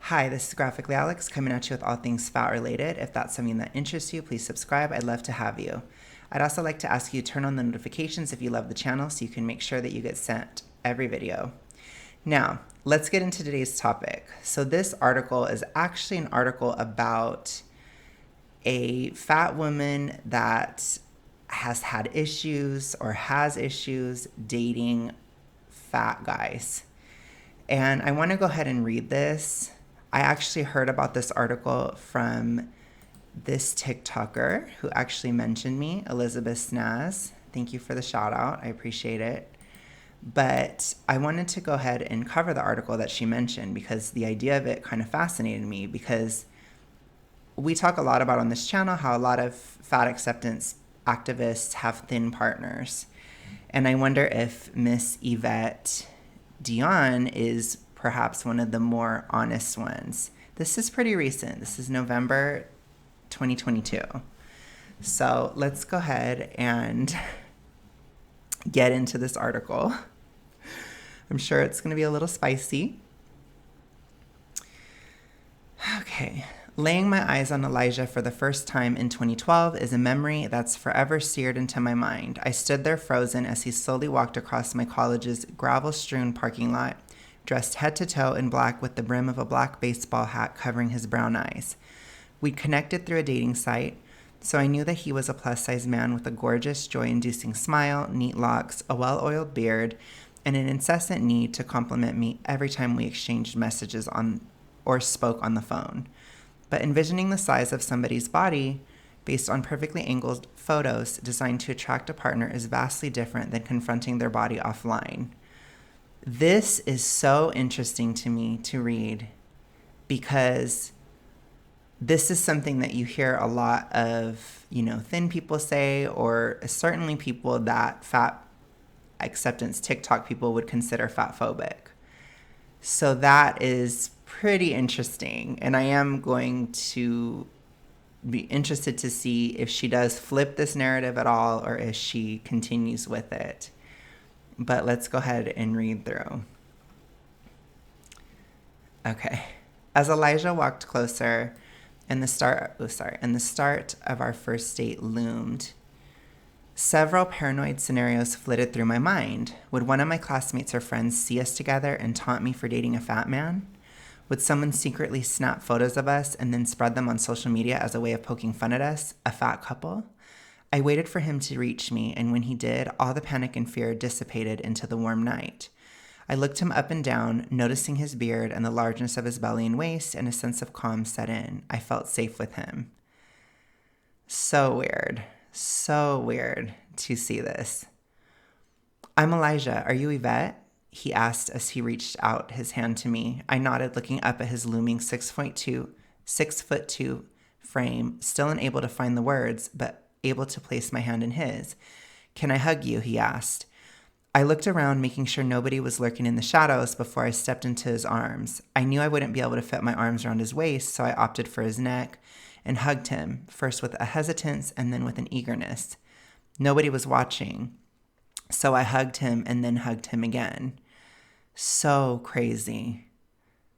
Hi, this is GraphicallyAlex coming at you with all things fat related. If that's something that interests you, please subscribe. I'd love to have you. I'd also like to ask you to turn on the notifications if you love the channel so you can make sure that you get sent every video. Now, let's get into today's topic. So this article is actually an article about a fat woman that has had issues or has issues dating fat guys. And I want to go ahead and read this. I actually heard about this article from this TikToker who actually mentioned me, Elizabeth Snaz. Thank you for the shout out. I appreciate it. But I wanted to go ahead and cover the article that she mentioned because the idea of it kind of fascinated me, because we talk a lot about on this channel how a lot of fat acceptance activists have thin partners. And I wonder if Miss Yvette Dion is perhaps one of the more honest ones. This is pretty recent. This is November 2022. So let's go ahead and get into this article. I'm sure it's going to be a little spicy. Okay. Laying my eyes on Elijah for the first time in 2012 is a memory that's forever seared into my mind. I stood there frozen as he slowly walked across my college's gravel-strewn parking lot, dressed head to toe in black with the brim of a black baseball hat covering his brown eyes. We'd connected through a dating site, so I knew that he was a plus-sized man with a gorgeous, joy-inducing smile, neat locks, a well-oiled beard, and an incessant need to compliment me every time we exchanged messages on or spoke on the phone. But envisioning the size of somebody's body based on perfectly angled photos designed to attract a partner is vastly different than confronting their body offline. This is so interesting to me to read because this is something that you hear a lot of, thin people say, or certainly people that fat acceptance TikTok people would consider fat phobic. So that is pretty interesting. And I am going to be interested to see if she does flip this narrative at all or if she continues with it. But let's go ahead and read through. Okay. As Elijah walked closer and the start of our first date loomed, several paranoid scenarios flitted through my mind. Would one of my classmates or friends see us together and taunt me for dating a fat man? Would someone secretly snap photos of us and then spread them on social media as a way of poking fun at us, a fat couple? I waited for him to reach me, and when he did, all the panic and fear dissipated into the warm night. I looked him up and down, noticing his beard and the largeness of his belly and waist, and a sense of calm set in. I felt safe with him. So weird to see this. I'm Elijah. Are you Yvette? He asked as he reached out his hand to me. I nodded, looking up at his looming 6'2" frame, still unable to find the words, but able to place my hand in his. Can I hug you? He asked. I looked around, making sure nobody was lurking in the shadows before I stepped into his arms. I knew I wouldn't be able to fit my arms around his waist, so I opted for his neck and hugged him, first with a hesitance and then with an eagerness. Nobody was watching, so I hugged him and then hugged him again. So crazy.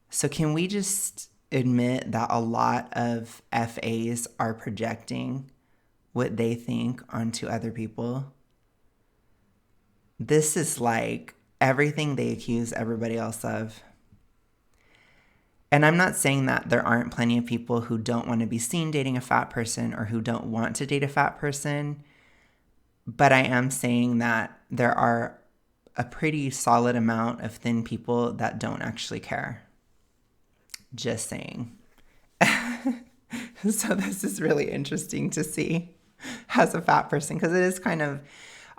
So can we just admit that a lot of FAs are projecting what they think onto other people? This is like everything they accuse everybody else of. And I'm not saying that there aren't plenty of people who don't want to be seen dating a fat person or who don't want to date a fat person. But I am saying that there are a pretty solid amount of thin people that don't actually care. Just saying. So this is really interesting to see as a fat person, because it is kind of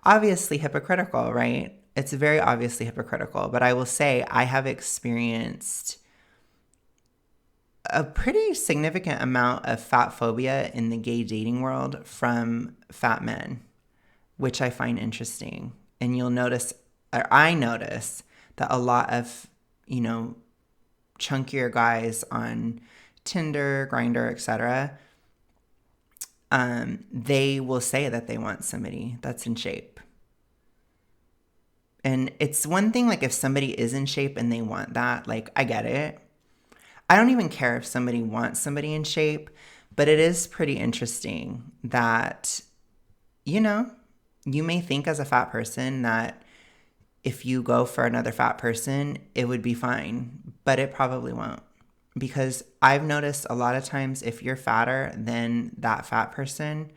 obviously hypocritical, right? It's very obviously hypocritical. But I will say I have experienced a pretty significant amount of fat phobia in the gay dating world from fat men, which I find interesting. And you'll notice, or I notice, that a lot of, chunkier guys on Tinder, Grindr, etc., they will say that they want somebody that's in shape. And it's one thing, like, if somebody is in shape and they want that, like, I get it. I don't even care if somebody wants somebody in shape, but it is pretty interesting that, you know, you may think as a fat person that if you go for another fat person, it would be fine, but it probably won't. Because I've noticed a lot of times if you're fatter than that fat person,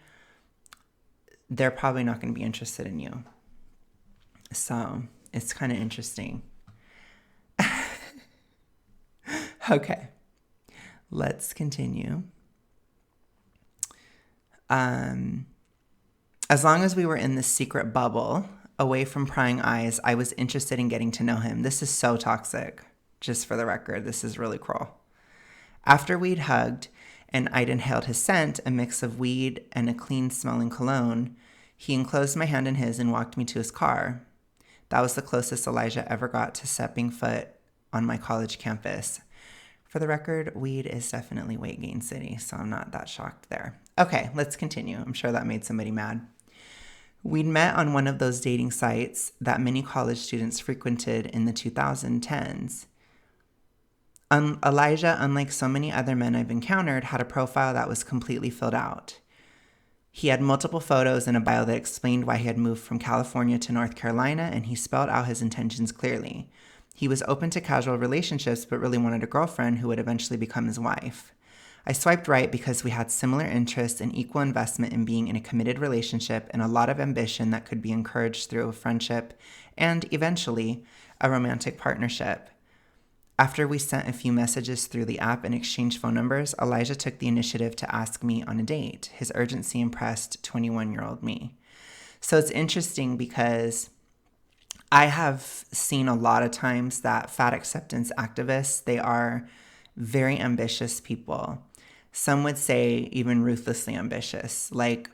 they're probably not going to be interested in you. So it's kind of interesting. Okay, let's continue. As long as we were in this secret bubble, away from prying eyes, I was interested in getting to know him. This is so toxic. Just for the record, this is really cruel. After we'd hugged and I'd inhaled his scent, a mix of weed and a clean-smelling cologne, he enclosed my hand in his and walked me to his car. That was the closest Elijah ever got to stepping foot on my college campus. For the record, weed is definitely weight gain city, so I'm not that shocked there. Okay, let's continue. I'm sure that made somebody mad. We'd met on one of those dating sites that many college students frequented in the 2010s. Elijah, unlike so many other men I've encountered, had a profile that was completely filled out. He had multiple photos and a bio that explained why he had moved from California to North Carolina, and he spelled out his intentions clearly. He was open to casual relationships, but really wanted a girlfriend who would eventually become his wife. I swiped right because we had similar interests and equal investment in being in a committed relationship and a lot of ambition that could be encouraged through a friendship and, eventually, a romantic partnership. After we sent a few messages through the app and exchanged phone numbers, Elijah took the initiative to ask me on a date. His urgency impressed 21-year-old me. So it's interesting because I have seen a lot of times that fat acceptance activists, they are very ambitious people. Some would say even ruthlessly ambitious. Like,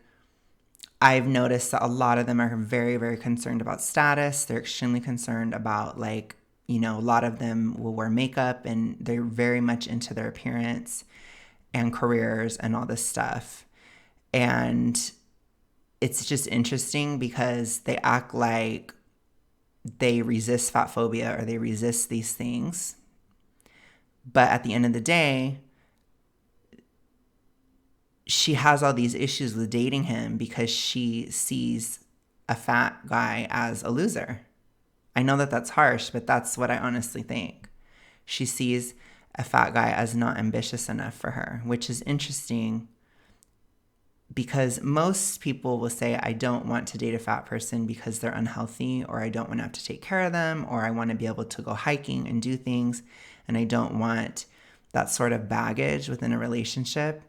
I've noticed that a lot of them are very, very concerned about status. They're extremely concerned about, like, you know, a lot of them will wear makeup and they're very much into their appearance and careers and all this stuff. And it's just interesting because they act like they resist fat phobia or they resist these things. But at the end of the day, she has all these issues with dating him because she sees a fat guy as a loser. I know that that's harsh, but that's what I honestly think. She sees a fat guy as not ambitious enough for her, which is interesting because most people will say, I don't want to date a fat person because they're unhealthy, or I don't want to have to take care of them, or I want to be able to go hiking and do things, and I don't want that sort of baggage within a relationship.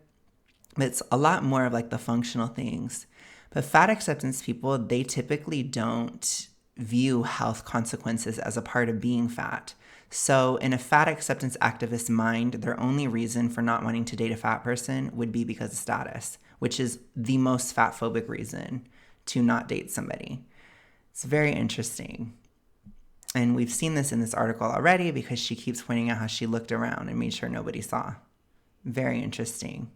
But it's a lot more of like the functional things. But fat acceptance people, they typically don't view health consequences as a part of being fat. So in a fat acceptance activist's mind, their only reason for not wanting to date a fat person would be because of status, which is the most fat phobic reason to not date somebody. It's very interesting. And we've seen this in this article already because she keeps pointing out how she looked around and made sure nobody saw. Very interesting.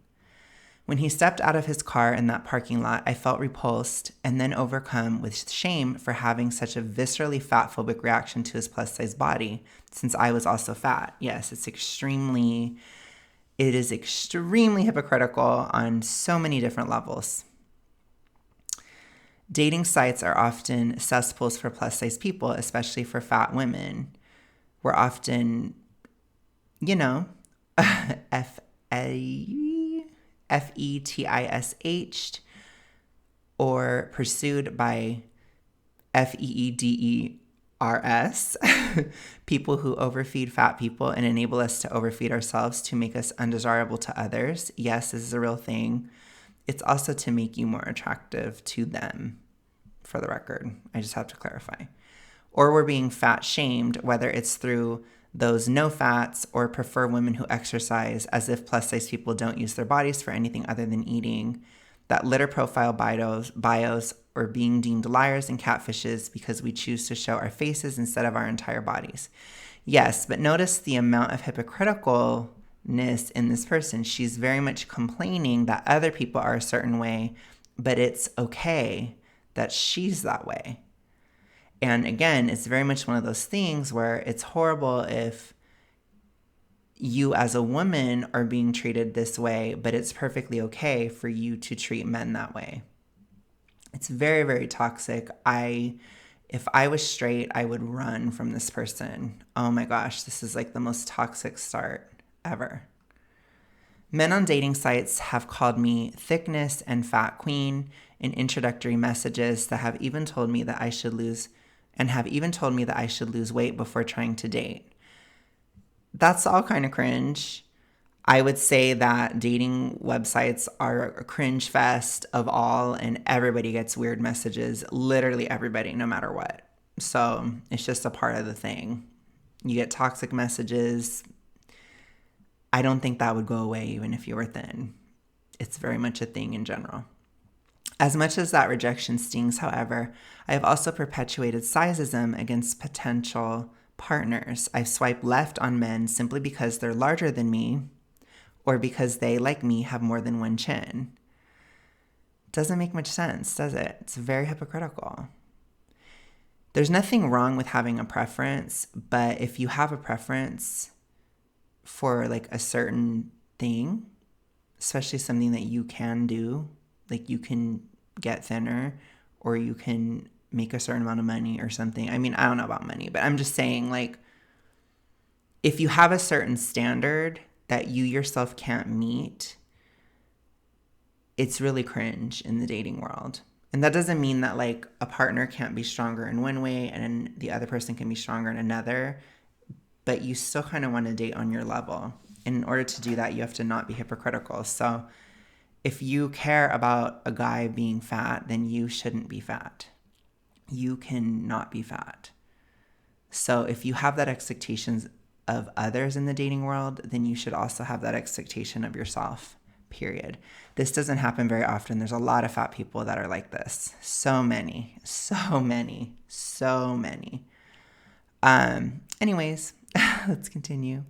When he stepped out of his car in that parking lot, I felt repulsed and then overcome with shame for having such a viscerally fat-phobic reaction to his plus-size body, since I was also fat. Yes, it is extremely hypocritical on so many different levels. Dating sites are often cesspools for plus-size people, especially for fat women. We're often, FETISH or pursued by FEEDERS, people who overfeed fat people and enable us to overfeed ourselves to make us undesirable to others. Yes, this is a real thing. It's also to make you more attractive to them, for the record. I just have to clarify. Or we're being fat shamed, whether it's through those no fats or prefer women who exercise, as if plus size people don't use their bodies for anything other than eating, that litter profile bios or being deemed liars and catfishes because we choose to show our faces instead of our entire bodies. Yes, but notice the amount of hypocriticalness in this person. She's very much complaining that other people are a certain way, but it's okay that she's that way. And again, it's very much one of those things where it's horrible if, you as a woman are being treated this way, but it's perfectly okay for you to treat men that way. It's very, very toxic. If I was straight, I would run from this person. Oh my gosh, this is like the most toxic start ever. Men on dating sites have called me thickness and fat queen in introductory messages that have even told me that I should lose weight before trying to date. That's all kind of cringe. I would say that dating websites are a cringe fest of all, and everybody gets weird messages, literally everybody, no matter what. So it's just a part of the thing. You get toxic messages. I don't think that would go away even if you were thin. It's very much a thing in general. As much as that rejection stings, however, I have also perpetuated sizeism against potential partners. I've swiped left on men simply because they're larger than me or because they, like me, have more than one chin. Doesn't make much sense, does it? It's very hypocritical. There's nothing wrong with having a preference, but if you have a preference for like a certain thing, especially something that you can do, like you can get thinner or you can make a certain amount of money or something. I mean, I don't know about money, but I'm just saying, like, if you have a certain standard that you yourself can't meet, it's really cringe in the dating world. And that doesn't mean that like a partner can't be stronger in one way and the other person can be stronger in another, but you still kind of want to date on your level. And in order to do that, you have to not be hypocritical. So if you care about a guy being fat, then you shouldn't be fat. You cannot be fat. So if you have that expectations of others in the dating world, then you should also have that expectation of yourself, period. This doesn't happen very often. There's a lot of fat people that are like this. So many. Anyways, let's continue.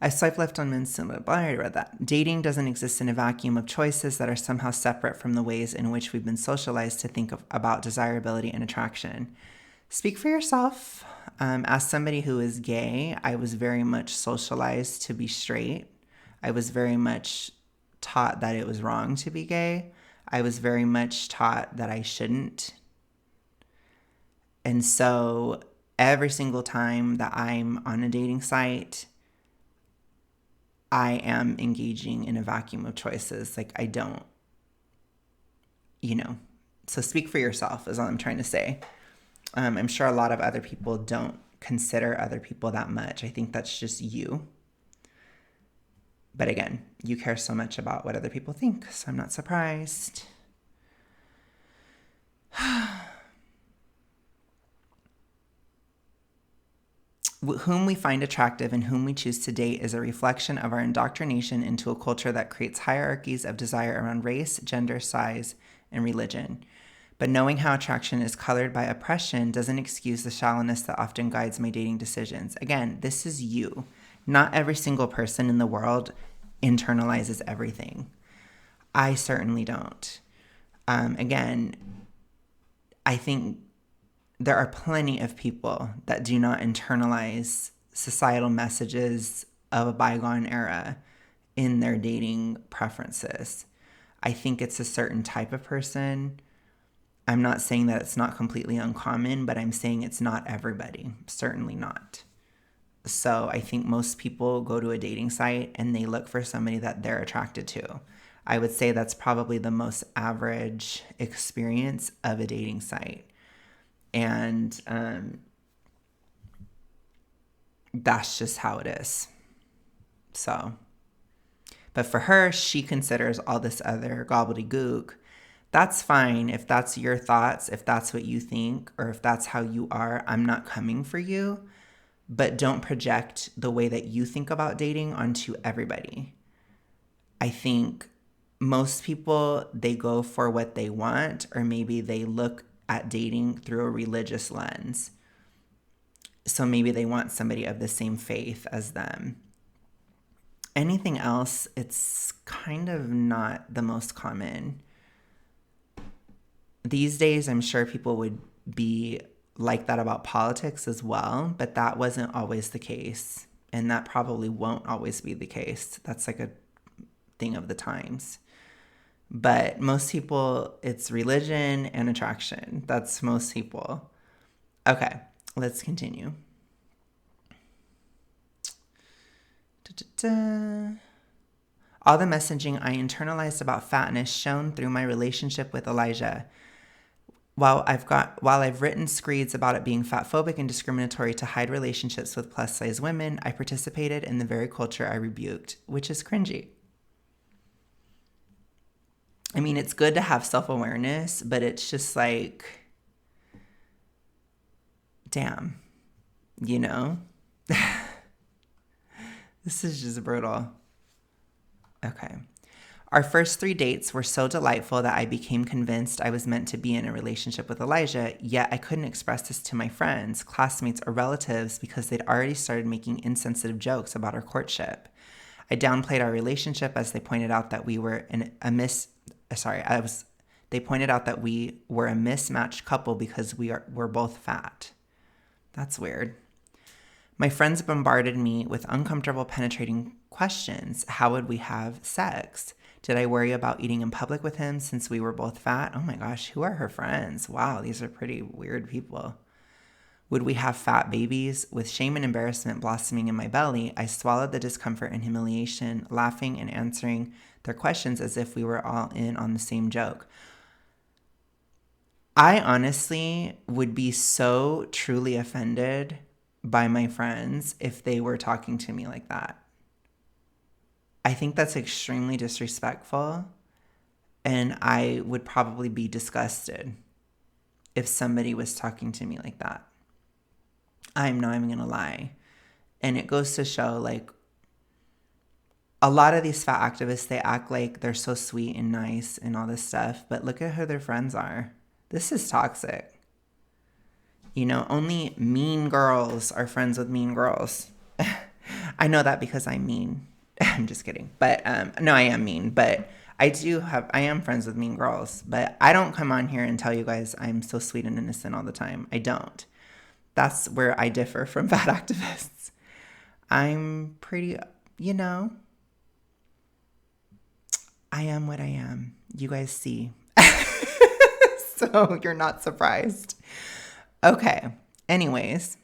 I swipe left on men similar. I already read that. Dating doesn't exist in a vacuum of choices that are somehow separate from the ways in which we've been socialized to think about desirability and attraction. Speak for yourself. As somebody who is gay, I was very much socialized to be straight. I was very much taught that it was wrong to be gay. I was very much taught that I shouldn't. And so every single time that I'm on a dating site, I am engaging in a vacuum of choices. Like I don't, so speak for yourself is all I'm trying to say. I'm sure a lot of other people don't consider other people that much. I think that's just you. But again, you care so much about what other people think, so I'm not surprised. Whom we find attractive and whom we choose to date is a reflection of our indoctrination into a culture that creates hierarchies of desire around race, gender, size, and religion. But knowing how attraction is colored by oppression doesn't excuse the shallowness that often guides my dating decisions. Again, this is you. Not every single person in the world internalizes everything. I certainly don't. Again, I think there are plenty of people that do not internalize societal messages of a bygone era in their dating preferences. I think it's a certain type of person. I'm not saying that it's not completely uncommon, but I'm saying it's not everybody. Certainly not. So I think most people go to a dating site and they look for somebody that they're attracted to. I would say that's probably the most average experience of a dating site. And that's just how it is. So, but for her, she considers all this other gobbledygook. That's fine if that's your thoughts, if that's what you think, or if that's how you are. I'm not coming for you, but don't project the way that you think about dating onto everybody. I think most people, they go for what they want, or maybe they look at dating through a religious lens. So maybe they want somebody of the same faith as them. Anything else, it's kind of not the most common. These days, I'm sure people would be like that about politics as well, but that wasn't always the case. And that probably won't always be the case. That's like a thing of the times. But most people, it's religion and attraction. That's most people. Okay, let's continue. Da-da-da. All the messaging I internalized about fatness shone through my relationship with Elijah. While I've written screeds about it being fatphobic and discriminatory to hide relationships with plus-size women, I participated in the very culture I rebuked, which is cringy. I mean, it's good to have self-awareness, but it's just like, damn, you know? This is just brutal. Okay. Our first 3 dates were so delightful that I became convinced I was meant to be in a relationship with Elijah, yet I couldn't express this to my friends, classmates, or relatives because they'd already started making insensitive jokes about our courtship. I downplayed our relationship as they pointed out that we were they pointed out that we were a mismatched couple because we're both fat. That's weird. My friends bombarded me with uncomfortable, penetrating questions. How would we have sex? Did I worry about eating in public with him since we were both fat? Oh my gosh, who are her friends? Wow, these are pretty weird people. Would we have fat babies? With shame and embarrassment blossoming in my belly, I swallowed the discomfort and humiliation, laughing and answering their questions as if we were all in on the same joke. I honestly would be so truly offended by my friends if they were talking to me like that. I think that's extremely disrespectful, and I would probably be disgusted if somebody was talking to me like that. I'm not even gonna lie. And it goes to show, like, a lot of these fat activists, they act like they're so sweet and nice and all this stuff, but look at who their friends are. This is toxic. You know, only mean girls are friends with mean girls. I know that because I'm mean. I'm just kidding. But no, I am mean. But I am friends with mean girls. But I don't come on here and tell you guys I'm so sweet and innocent all the time. I don't. That's where I differ from fat activists. I'm pretty, you know, I am what I am. You guys see. So you're not surprised. Okay. Anyways,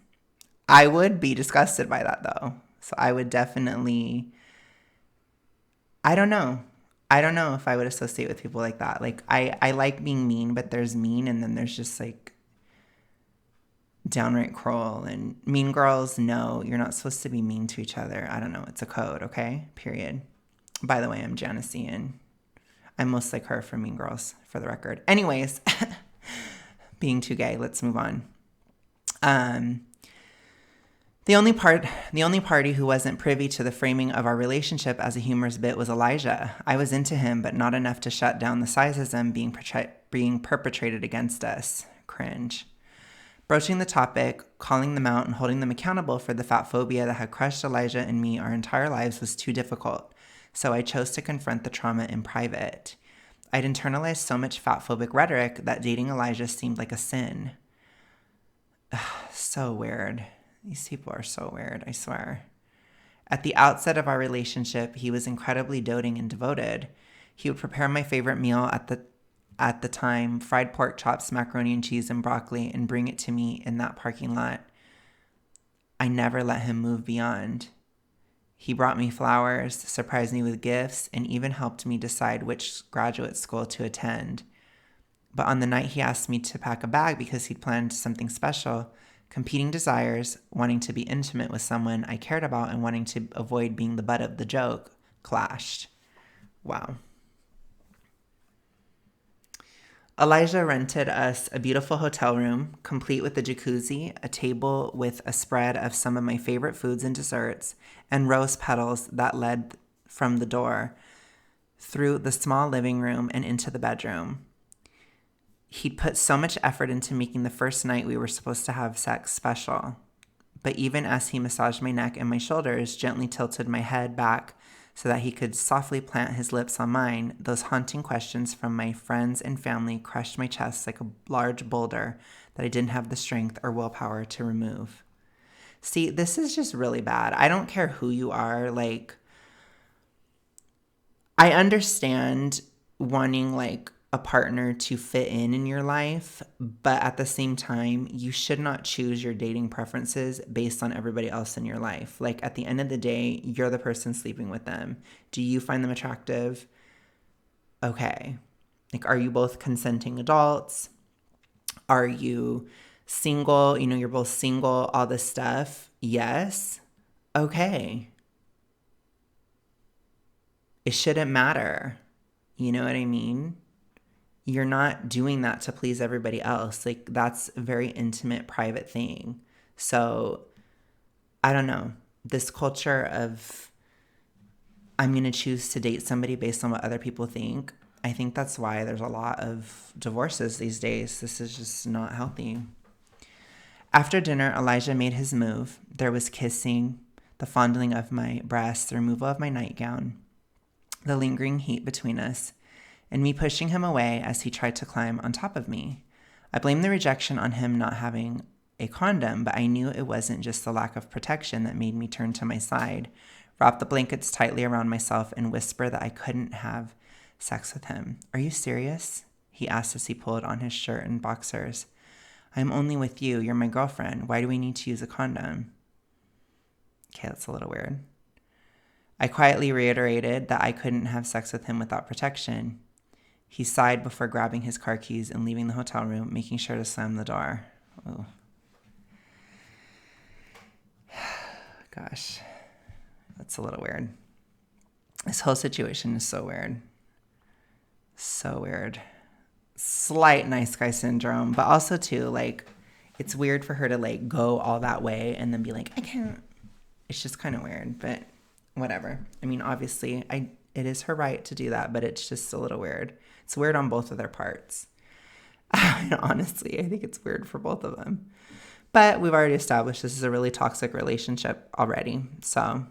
I would be disgusted by that though. So I would definitely, I don't know. I don't know if I would associate with people like that. Like I like being mean, but there's mean and then there's just like downright cruel. And mean girls, no, you're not supposed to be mean to each other. I don't know. It's a code, okay? Period. By the way, I'm Janice and I'm most like her from Mean Girls, for the record. Anyways, being too gay, let's move on. The only party who wasn't privy to the framing of our relationship as a humorous bit was Elijah. I was into him, but not enough to shut down the sizeism being perpetrated against us. Cringe. Broaching the topic, calling them out, and holding them accountable for the fat phobia that had crushed Elijah and me our entire lives was too difficult. So I chose to confront the trauma in private. I'd internalized so much fat-phobic rhetoric that dating Elijah seemed like a sin. So weird. These people are so weird, I swear. At the outset of our relationship, he was incredibly doting and devoted. He would prepare my favorite meal at the time, fried pork chops, macaroni and cheese, and broccoli, and bring it to me in that parking lot. I never let him move beyond. He brought me flowers, surprised me with gifts, and even helped me decide which graduate school to attend. But on the night he asked me to pack a bag because he'd planned something special, competing desires, wanting to be intimate with someone I cared about and wanting to avoid being the butt of the joke, clashed. Wow. Elijah rented us a beautiful hotel room, complete with a jacuzzi, a table with a spread of some of my favorite foods and desserts, and rose petals that led from the door through the small living room and into the bedroom. He'd put so much effort into making the first night we were supposed to have sex special. But even as he massaged my neck and my shoulders, gently tilted my head back so that he could softly plant his lips on mine, those haunting questions from my friends and family crushed my chest like a large boulder that I didn't have the strength or willpower to remove. See, this is just really bad. I don't care who you are. Like, I understand wanting like a partner to fit in your life, but at the same time, you should not choose your dating preferences based on everybody else in your life. Like, at the end of the day, you're the person sleeping with them. Do you find them attractive? Okay. Like, are you both consenting adults? Are you single? You know, you're both single, all this stuff. Yes. Okay. It shouldn't matter. You know what I mean? You're not doing that to please everybody else. Like, that's a very intimate, private thing. So, I don't know. This culture of I'm going to choose to date somebody based on what other people think, I think that's why there's a lot of divorces these days. This is just not healthy. After dinner, Elijah made his move. There was kissing, the fondling of my breasts, the removal of my nightgown, the lingering heat between us, and me pushing him away as he tried to climb on top of me. I blamed the rejection on him not having a condom, but I knew it wasn't just the lack of protection that made me turn to my side, wrap the blankets tightly around myself, and whisper that I couldn't have sex with him. Are you serious? He asked as he pulled on his shirt and boxers. I'm only with you. You're my girlfriend. Why do we need to use a condom? Okay, that's a little weird. I quietly reiterated that I couldn't have sex with him without protection. He sighed before grabbing his car keys and leaving the hotel room, making sure to slam the door. Oh. Gosh, that's a little weird. This whole situation is so weird. So weird. Slight nice guy syndrome, but also too, like, it's weird for her to like go all that way and then be like, I can't. It's just kind of weird, but whatever. I mean, obviously, it is her right to do that, but it's just a little weird. It's weird on both of their parts. Honestly, I think it's weird for both of them. But we've already established this is a really toxic relationship already. So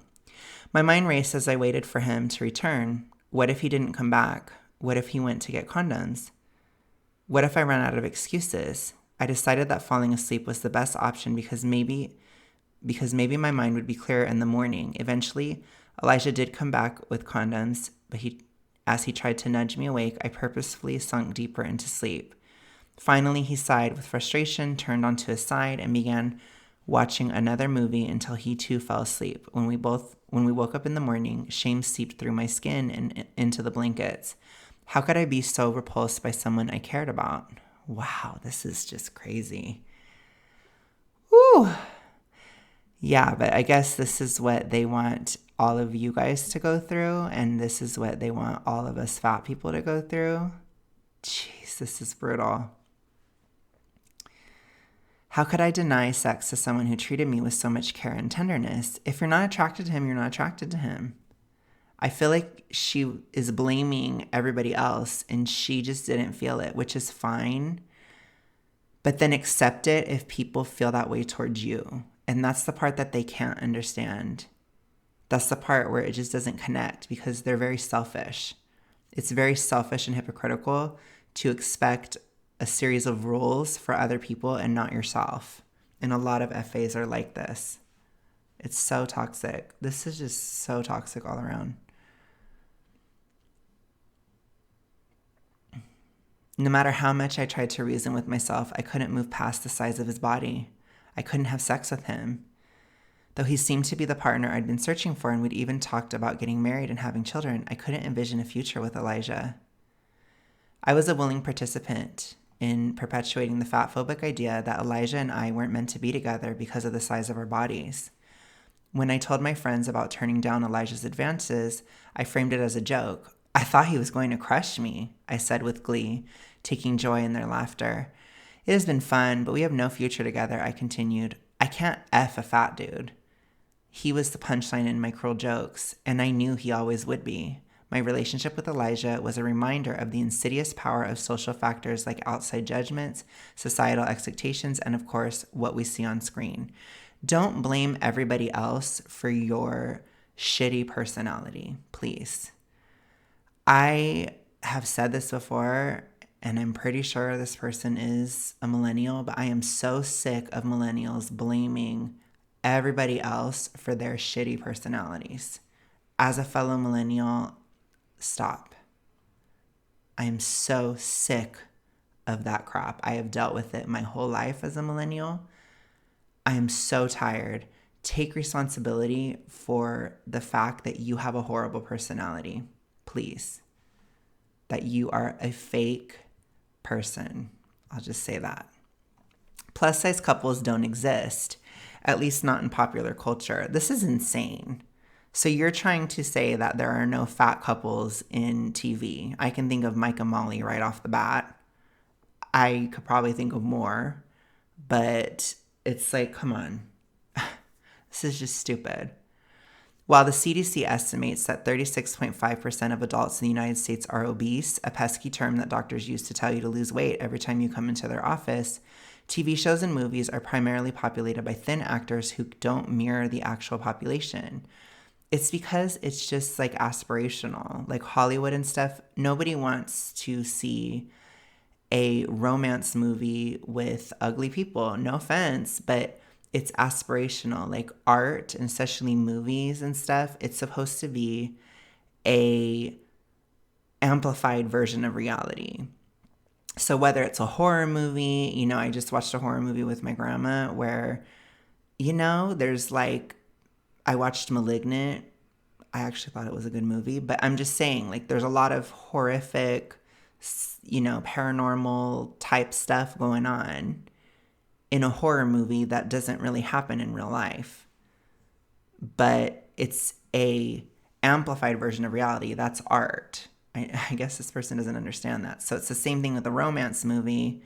my mind raced as I waited for him to return. What if he didn't come back? What if he went to get condoms? What if I ran out of excuses? I decided that falling asleep was the best option because maybe my mind would be clearer in the morning. Eventually, Elijah did come back with condoms, but as he tried to nudge me awake, I purposefully sunk deeper into sleep. Finally, he sighed with frustration, turned onto his side, and began watching another movie until he too fell asleep. When we woke up in the morning, shame seeped through my skin and into the blankets. How could I be so repulsed by someone I cared about? Wow, this is just crazy. Whew. Yeah, but I guess this is what they want all of you guys to go through, and this is what they want all of us fat people to go through. Jeez, this is brutal. How could I deny sex to someone who treated me with so much care and tenderness? If you're not attracted to him, you're not attracted to him. I feel like she is blaming everybody else and she just didn't feel it, which is fine. But then accept it if people feel that way towards you. And that's the part that they can't understand. That's the part where it just doesn't connect because they're very selfish. It's very selfish and hypocritical to expect a series of rules for other people and not yourself. And a lot of FAs are like this. It's so toxic. This is just so toxic all around. No matter how much I tried to reason with myself, I couldn't move past the size of his body. I couldn't have sex with him. Though he seemed to be the partner I'd been searching for and we'd even talked about getting married and having children, I couldn't envision a future with Elijah. I was a willing participant in perpetuating the fatphobic idea that Elijah and I weren't meant to be together because of the size of our bodies. When I told my friends about turning down Elijah's advances, I framed it as a joke. I thought he was going to crush me, I said with glee, taking joy in their laughter. It has been fun, but we have no future together, I continued. I can't F a fat dude. He was the punchline in my cruel jokes, and I knew he always would be. My relationship with Elijah was a reminder of the insidious power of social factors like outside judgments, societal expectations, and of course, what we see on screen. Don't blame everybody else for your shitty personality, please. I have said this before, and I'm pretty sure this person is a millennial, but I am so sick of millennials blaming everybody else for their shitty personalities. As a fellow millennial, stop. I am so sick of that crap. I have dealt with it my whole life as a millennial. I am so tired. Take responsibility for the fact that you have a horrible personality, please. That you are a fake person. I'll just say that. Plus size couples don't exist, at least not in popular culture. This is insane. So you're trying to say that there are no fat couples in TV. I can think of Mike and Molly right off the bat. I could probably think of more, but it's like, come on. This is just stupid. While the CDC estimates that 36.5% of adults in the United States are obese, a pesky term that doctors use to tell you to lose weight every time you come into their office, TV shows and movies are primarily populated by thin actors who don't mirror the actual population. It's because it's just like aspirational, like Hollywood and stuff. Nobody wants to see a romance movie with ugly people. No offense, but it's aspirational. Like art, and especially movies and stuff, it's supposed to be a amplified version of reality. So whether it's a horror movie, I just watched a horror movie with my grandma where, there's like, I watched Malignant. I actually thought it was a good movie, but I'm just saying, like, there's a lot of horrific, paranormal type stuff going on in a horror movie that doesn't really happen in real life. But it's a amplified version of reality. That's art. I guess this person doesn't understand that. So it's the same thing with a romance movie.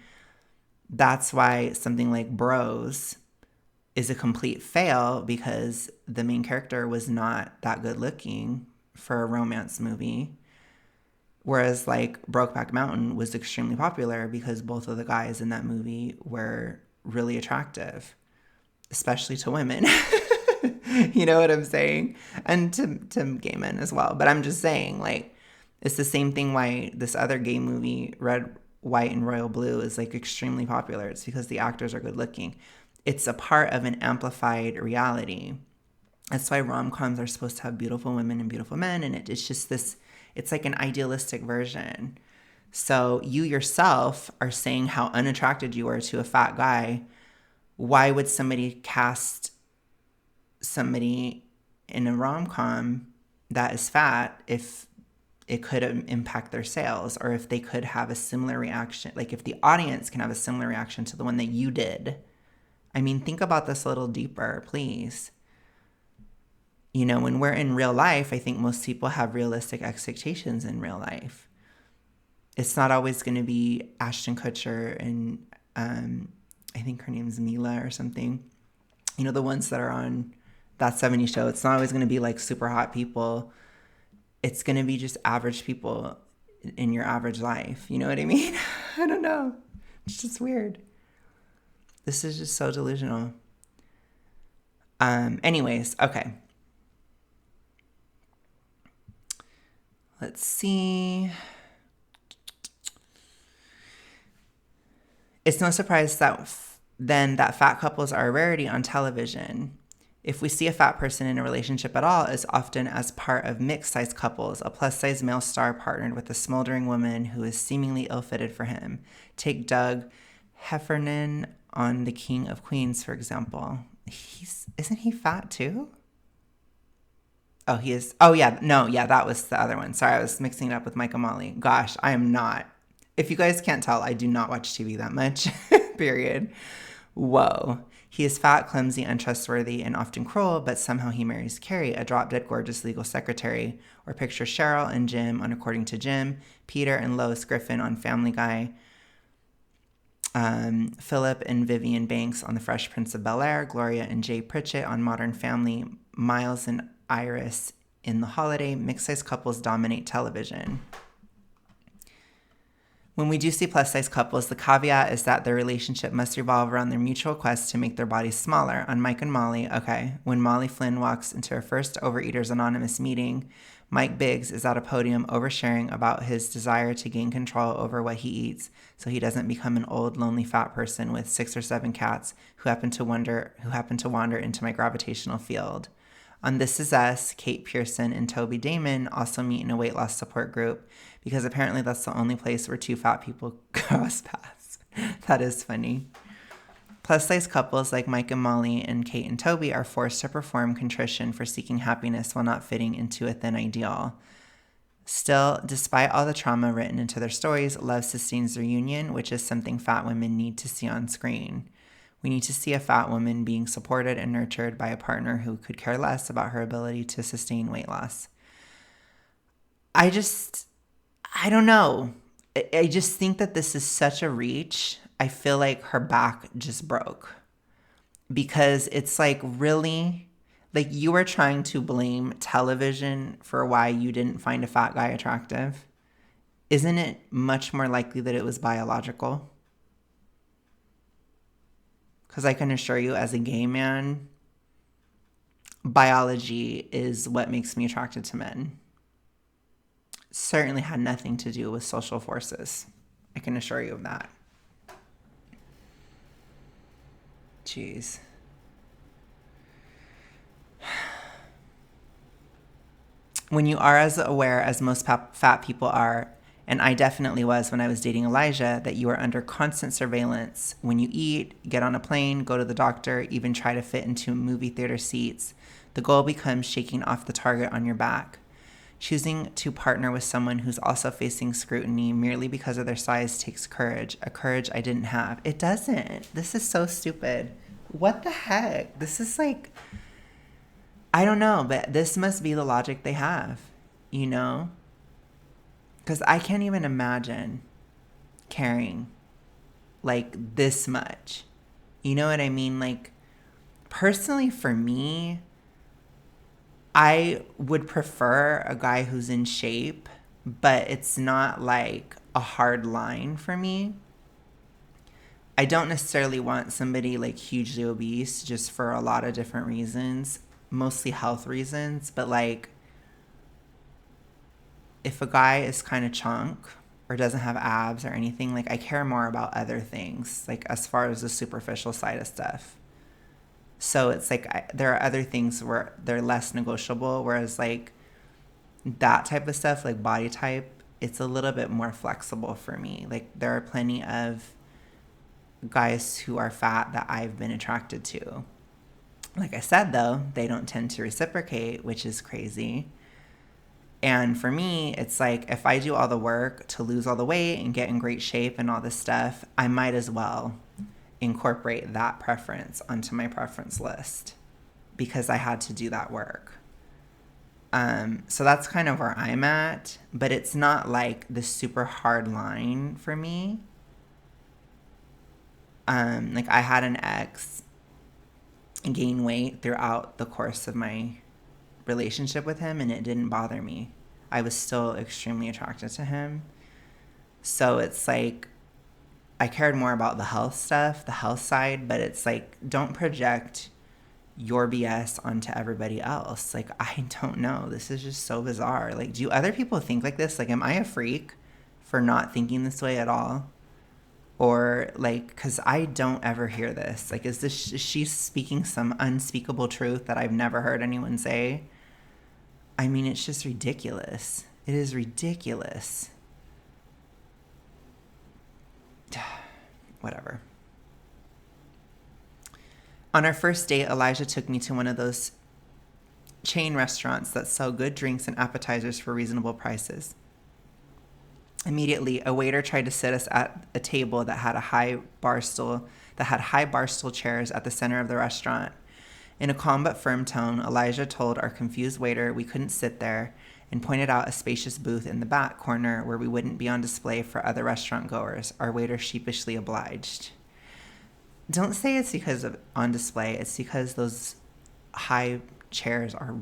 That's why something like Bros is a complete fail, because the main character was not that good looking for a romance movie. Whereas like Brokeback Mountain was extremely popular because both of the guys in that movie were really attractive, especially to women. You know what I'm saying? And to gay men as well. But I'm just saying, like, it's the same thing why this other gay movie, Red, White, and Royal Blue, is like extremely popular. It's because the actors are good looking. It's a part of an amplified reality. That's why rom-coms are supposed to have beautiful women and beautiful men. And it's just this, it's like an idealistic version. So you yourself are saying how unattracted you are to a fat guy. Why would somebody cast somebody in a rom-com that is fat if it could impact their sales, or if they could have a similar reaction, like if the audience can have a similar reaction to the one that you did? I mean, think about this a little deeper, please. When we're in real life, I think most people have realistic expectations in real life. It's not always going to be Ashton Kutcher and I think her name's Mila or something. The ones that are on That 70s Show. It's not always going to be like super hot people. It's going to be just average people in your average life. You know what I mean? I don't know. It's just weird. This is just so delusional. Anyways, okay. Let's see. It's no surprise that fat couples are a rarity on television. If we see a fat person in a relationship at all, it's often as part of mixed-size couples, a plus-size male star partnered with a smoldering woman who is seemingly ill-fitted for him. Take Doug Heffernan on The King of Queens, for example. Isn't he fat too? Oh, he is. Oh, yeah. No, yeah, that was the other one. Sorry, I was mixing it up with Mike and Molly. Gosh, I am not. If you guys can't tell, I do not watch TV that much, period. Whoa. He is fat, clumsy, untrustworthy, and often cruel, but somehow he marries Carrie, a drop-dead gorgeous legal secretary. Or picture Cheryl and Jim on According to Jim, Peter and Lois Griffin on Family Guy, Philip and Vivian Banks on The Fresh Prince of Bel-Air, Gloria and Jay Pritchett on Modern Family, Miles and Iris in The Holiday. Mixed-size couples dominate television. When we do see plus size couples, the caveat is that their relationship must revolve around their mutual quest to make their bodies smaller. On Mike and Molly, okay, when Molly Flynn walks into her first Overeaters Anonymous meeting, Mike Biggs is at a podium oversharing about his desire to gain control over what he eats so he doesn't become an old, lonely, fat person with 6 or 7 cats who happen to wander into my gravitational field. On This Is Us, Kate Pearson and Toby Damon also meet in a weight loss support group because apparently that's the only place where 2 fat people cross paths. That is funny. Plus-size couples like Mike and Molly and Kate and Toby are forced to perform contrition for seeking happiness while not fitting into a thin ideal. Still, despite all the trauma written into their stories, love sustains their union, which is something fat women need to see on screen. We need to see a fat woman being supported and nurtured by a partner who could care less about her ability to sustain weight loss. I don't know. I just think that this is such a reach. I feel like her back just broke. Because it's like, really? Like, you were trying to blame television for why you didn't find a fat guy attractive? Isn't it much more likely that it was biological? Because I can assure you, as a gay man, biology is what makes me attracted to men. Certainly had nothing to do with social forces. I can assure you of that. Jeez. When you are as aware as most fat people are, and I definitely was when I was dating Elijah, that you are under constant surveillance when you eat, get on a plane, go to the doctor, even try to fit into movie theater seats, the goal becomes shaking off the target on your back. Choosing to partner with someone who's also facing scrutiny merely because of their size takes courage, a courage I didn't have. It doesn't. This is so stupid. What the heck? This is like, I don't know, but this must be the logic they have, you know? Because I can't even imagine caring like this much. You know what I mean? Like, personally for me, I would prefer a guy who's in shape, but it's not like a hard line for me. I don't necessarily want somebody like hugely obese just for a lot of different reasons, mostly health reasons, but like, if a guy is kind of chunk or doesn't have abs or anything, like, I care more about other things, like as far as the superficial side of stuff. So it's like there are other things where they're less negotiable, whereas like that type of stuff, like body type, it's a little bit more flexible for me. Like, there are plenty of guys who are fat that I've been attracted to. Like I said, though, they don't tend to reciprocate, which is crazy. And for me, it's like, if I do all the work to lose all the weight and get in great shape and all this stuff, I might as well incorporate that preference onto my preference list because I had to do that work. So that's kind of where I'm at, but it's not like the super hard line for me. Like, I had an ex gain weight throughout the course of my relationship with him, and it didn't bother me. I was still extremely attracted to him. So it's like, I cared more about the health stuff, the health side, but it's like, don't project your BS onto everybody else. Like, I don't know. This is just so bizarre. Like, do other people think like this? Like, am I a freak for not thinking this way at all? Or like, because I don't ever hear this. Like, is she speaking some unspeakable truth that I've never heard anyone say? I mean, it's just ridiculous. It is ridiculous. Whatever. On our first date, Elijah took me to one of those chain restaurants that sell good drinks and appetizers for reasonable prices. Immediately, a waiter tried to sit us at a table that had high bar stool chairs at the center of the restaurant. In a calm but firm tone, Elijah told our confused waiter we couldn't sit there and pointed out a spacious booth in the back corner where we wouldn't be on display for other restaurant goers. Our waiter sheepishly obliged. Don't say it's because of on display. It's because those high chairs are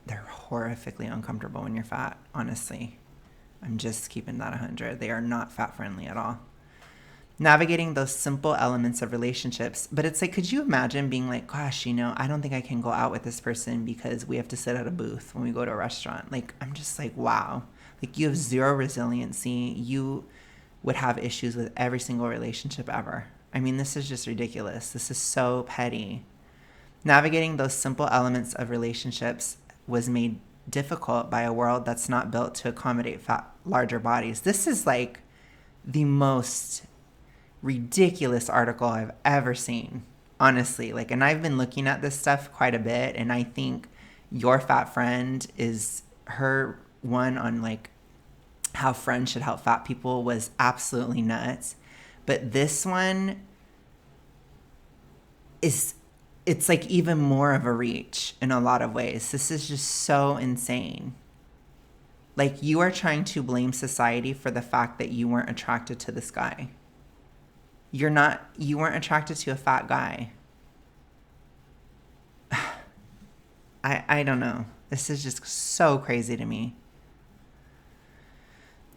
they're horrifically uncomfortable when you're fat, honestly. I'm just keeping that 100. They are not fat friendly at all. Navigating those simple elements of relationships. But it's like, could you imagine being like, gosh, I don't think I can go out with this person because we have to sit at a booth when we go to a restaurant. Like, I'm just like, wow. Like, you have zero resiliency. You would have issues with every single relationship ever. I mean, this is just ridiculous. This is so petty. Navigating those simple elements of relationships was made difficult by a world that's not built to accommodate larger bodies. This is like the most ridiculous article I've ever seen, honestly. Like, and I've been looking at this stuff quite a bit, and I think your fat friend is her one on like how friends should help fat people was absolutely nuts. But this one it's like even more of a reach in a lot of ways. This is just so insane. Like, you are trying to blame society for the fact that you weren't attracted to this guy. You weren't attracted to a fat guy. I don't know. This is just so crazy to me.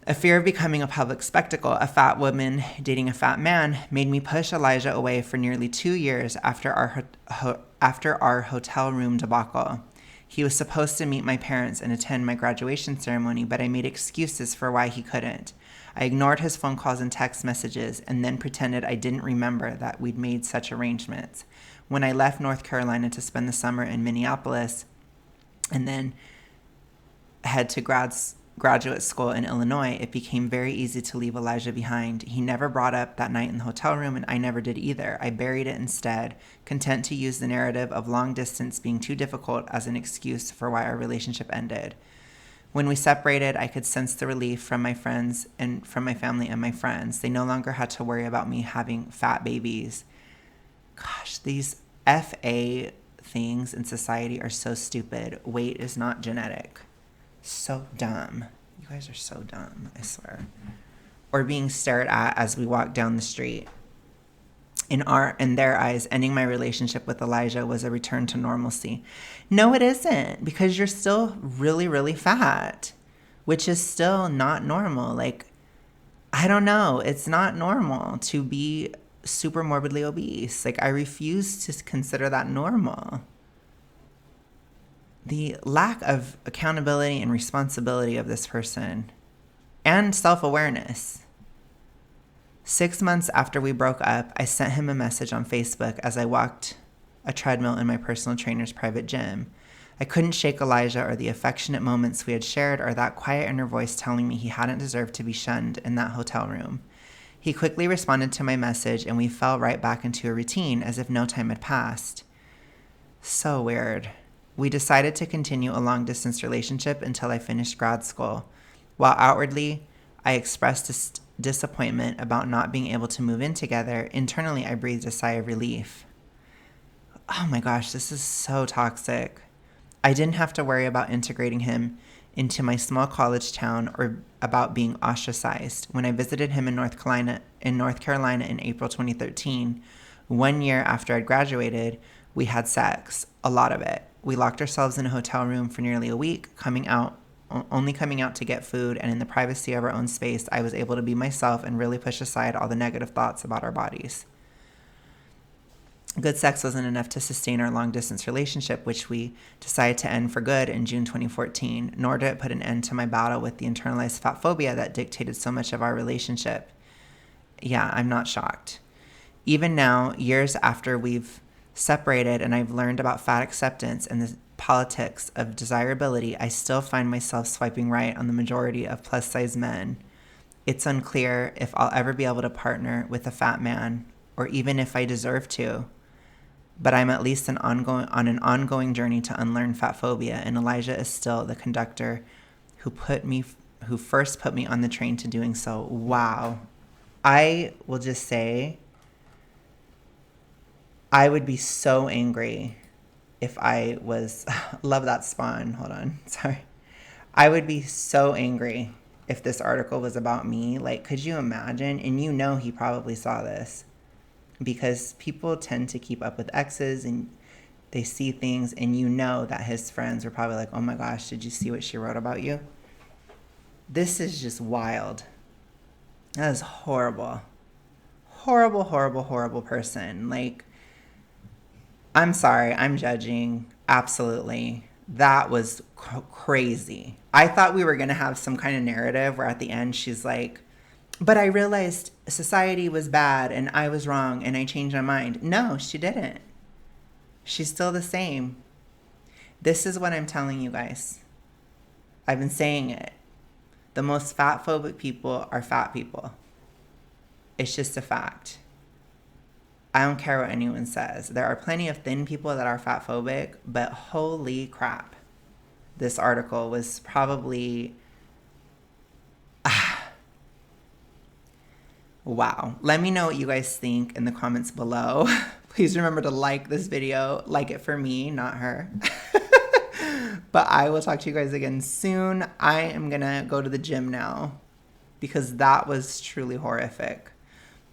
A fear of becoming a public spectacle, a fat woman dating a fat man, made me push Elijah away for nearly 2 years after our hotel room debacle. He was supposed to meet my parents and attend my graduation ceremony, but I made excuses for why he couldn't. I ignored his phone calls and text messages and then pretended I didn't remember that we'd made such arrangements. When I left North Carolina to spend the summer in Minneapolis and then head to graduate school in Illinois, it became very easy to leave Elijah behind. He never brought up that night in the hotel room, and I never did either. I buried it instead, content to use the narrative of long distance being too difficult as an excuse for why our relationship ended. When we separated, I could sense the relief from my friends and from my family and my friends. They no longer had to worry about me having fat babies. Gosh, these FA things in society are so stupid. Weight is not genetic. So dumb. You guys are so dumb, I swear. Or being stared at as we walk down the street. In their eyes, ending my relationship with Elijah was a return to normalcy. No, it isn't, because you're still really, really fat, which is still not normal. Like, I don't know. It's not normal to be super morbidly obese. Like, I refuse to consider that normal. The lack of accountability and responsibility of this person and self-awareness. 6 months after we broke up, I sent him a message on Facebook as I walked a treadmill in my personal trainer's private gym. I couldn't shake Elijah or the affectionate moments we had shared or that quiet inner voice telling me he hadn't deserved to be shunned in that hotel room. He quickly responded to my message and we fell right back into a routine as if no time had passed. So weird. We decided to continue a long-distance relationship until I finished grad school. While outwardly, I expressed disappointment about not being able to move in together, internally I breathed a sigh of relief. Oh my gosh, this is so toxic. I didn't have to worry about integrating him into my small college town or about being ostracized. When I visited him in North Carolina in April 2013, 1 year after I'd graduated, we had sex, a lot of it. We locked ourselves in a hotel room for nearly a week, only coming out to get food, and in the privacy of our own space, I was able to be myself and really push aside all the negative thoughts about our bodies. Good sex wasn't enough to sustain our long-distance relationship, which we decided to end for good in June 2014, nor did it put an end to my battle with the internalized fat phobia that dictated so much of our relationship. Yeah, I'm not shocked. Even now, years after we've separated and I've learned about fat acceptance and the politics of desirability, I still find myself swiping right on the majority of plus-size men. It's unclear if I'll ever be able to partner with a fat man, or even if I deserve to. But I'm at least on an ongoing journey to unlearn fat phobia, and Elijah is still the conductor who first put me on the train to doing so. Wow. I will just say, I would be so angry if I was, love that spawn, hold on, sorry. I would be so angry if this article was about me. Like, could you imagine? And he probably saw this, because people tend to keep up with exes and they see things, and that his friends were probably like, oh my gosh, did you see what she wrote about you? This is just wild. That is horrible. Horrible, horrible, horrible person. Like, I'm sorry, I'm judging. Absolutely. That was crazy. I thought we were going to have some kind of narrative where at the end she's like, but I realized society was bad and I was wrong and I changed my mind. No, she didn't. She's still the same. This is what I'm telling you guys. I've been saying it. The most fat phobic people are fat people. It's just a fact. I don't care what anyone says. There are plenty of thin people that are fat phobic, but holy crap. This article was probably... Wow. Let me know what you guys think in the comments below. Please remember to like this video. Like it for me, not her. But I will talk to you guys again soon. I am going to go to the gym now because that was truly horrific.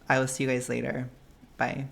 I will see you guys later. Bye.